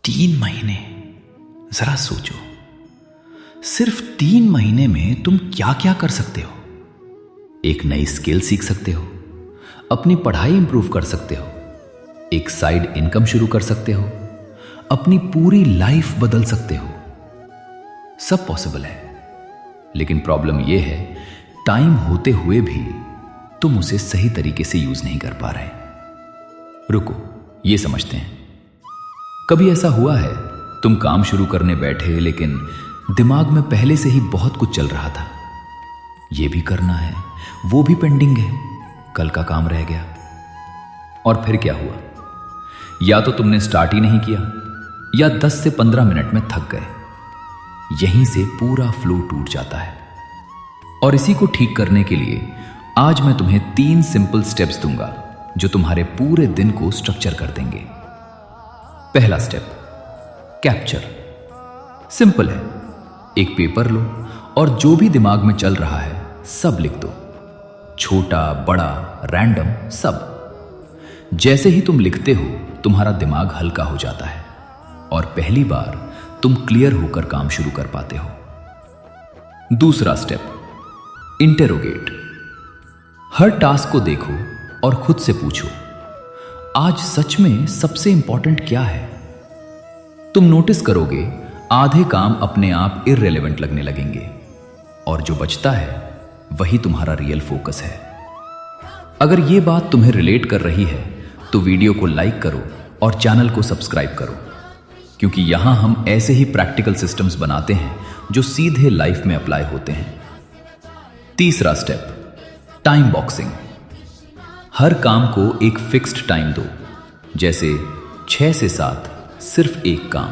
3 महीने, जरा सोचो, सिर्फ 3 महीने में तुम क्या क्या कर सकते हो। एक नई स्किल सीख सकते हो, अपनी पढ़ाई इंप्रूव कर सकते हो, एक साइड इनकम शुरू कर सकते हो, अपनी पूरी लाइफ बदल सकते हो। सब पॉसिबल है, लेकिन प्रॉब्लम यह है टाइम होते हुए भी तुम उसे सही तरीके से यूज नहीं कर पा रहे। रुको, ये समझते हैं। कभी ऐसा हुआ है तुम काम शुरू करने बैठे, लेकिन दिमाग में पहले से ही बहुत कुछ चल रहा था। ये भी करना है, वो भी पेंडिंग है, कल का काम रह गया। और फिर क्या हुआ? या तो तुमने स्टार्ट ही नहीं किया, या 10 से 15 मिनट में थक गए। यहीं से पूरा फ्लो टूट जाता है। और इसी को ठीक करने के लिए आज मैं तुम्हें 3 सिंपल स्टेप्स दूंगा जो तुम्हारे पूरे दिन को स्ट्रक्चर कर देंगे। पहला स्टेप, कैप्चर। सिंपल है, एक पेपर लो और जो भी दिमाग में चल रहा है सब लिख दो, छोटा बड़ा रैंडम सब। जैसे ही तुम लिखते हो तुम्हारा दिमाग हल्का हो जाता है और पहली बार तुम क्लियर होकर काम शुरू कर पाते हो। दूसरा स्टेप, इंटेरोगेट। हर टास्क को देखो और खुद से पूछो, आज सच में सबसे इंपॉर्टेंट क्या है? तुम नोटिस करोगे आधे काम अपने आप इररिलेवेंट लगने लगेंगे और जो बचता है वही तुम्हारा रियल फोकस है। अगर यह बात तुम्हें रिलेट कर रही है तो वीडियो को लाइक करो और चैनल को सब्सक्राइब करो, क्योंकि यहां हम ऐसे ही प्रैक्टिकल सिस्टम्स बनाते हैं जो सीधे लाइफ में अप्लाई होते हैं। तीसरा स्टेप, टाइम बॉक्सिंग। हर काम को एक फिक्स्ड टाइम दो, जैसे 6 से 7 सिर्फ एक काम।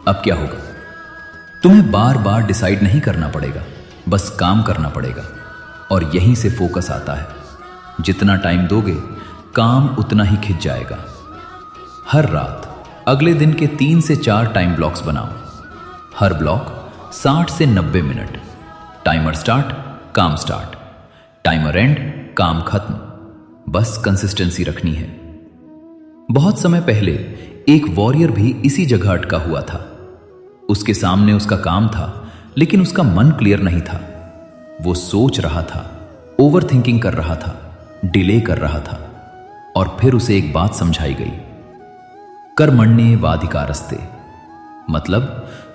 अब क्या होगा? तुम्हें बार बार डिसाइड नहीं करना पड़ेगा, बस काम करना पड़ेगा। और यहीं से फोकस आता है। जितना टाइम दोगे काम उतना ही खिंच जाएगा। हर रात अगले दिन के 3 से 4 टाइम ब्लॉक्स बनाओ। हर ब्लॉक 60 से 90 मिनट। टाइमर स्टार्ट, काम स्टार्ट, टाइमर एंड, काम खत्म। बस कंसिस्टेंसी रखनी है। बहुत समय पहले एक वॉरियर भी इसी जगह अटका हुआ था। उसके सामने उसका काम था, लेकिन उसका मन क्लियर नहीं था। वो सोच रहा था, ओवर थिंकिंग कर रहा था, डिले कर रहा था। और फिर उसे एक बात समझाई गई, कर्मण्ये वाधिकारस्ते। मतलब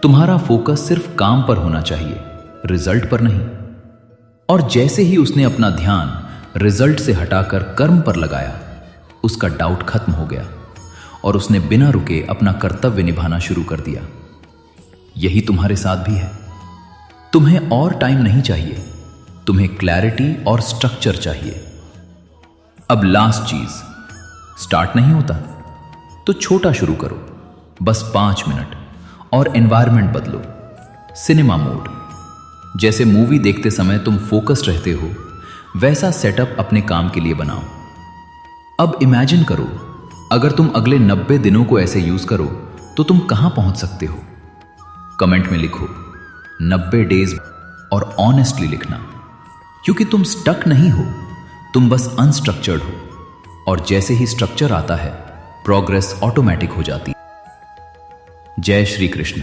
तुम्हारा फोकस सिर्फ काम पर होना चाहिए, रिजल्ट पर नहीं। और जैसे ही उसने अपना ध्यान रिजल्ट से हटाकर कर्म पर लगाया, उसका डाउट खत्म हो गया और उसने बिना रुके अपना कर्तव्य निभाना शुरू कर दिया। यही तुम्हारे साथ भी है। तुम्हें और टाइम नहीं चाहिए, तुम्हें क्लैरिटी और स्ट्रक्चर चाहिए। अब लास्ट चीज, स्टार्ट नहीं होता तो छोटा शुरू करो, बस 5 मिनट, और एनवायरनमेंट बदलो। Cinema mode. जैसे मूवी देखते समय तुम फोकस्ड रहते हो, वैसा सेटअप अपने काम के लिए बनाओ। अब इमेजिन करो, अगर तुम अगले 90 दिनों को ऐसे यूज करो तो तुम कहां पहुंच सकते हो? कमेंट में लिखो 90 डेज, और ऑनेस्टली लिखना, क्योंकि तुम स्टक नहीं हो, तुम बस अनस्ट्रक्चर्ड हो। और जैसे ही स्ट्रक्चर आता है, प्रोग्रेस ऑटोमेटिक हो जाती है। जय श्री कृष्ण।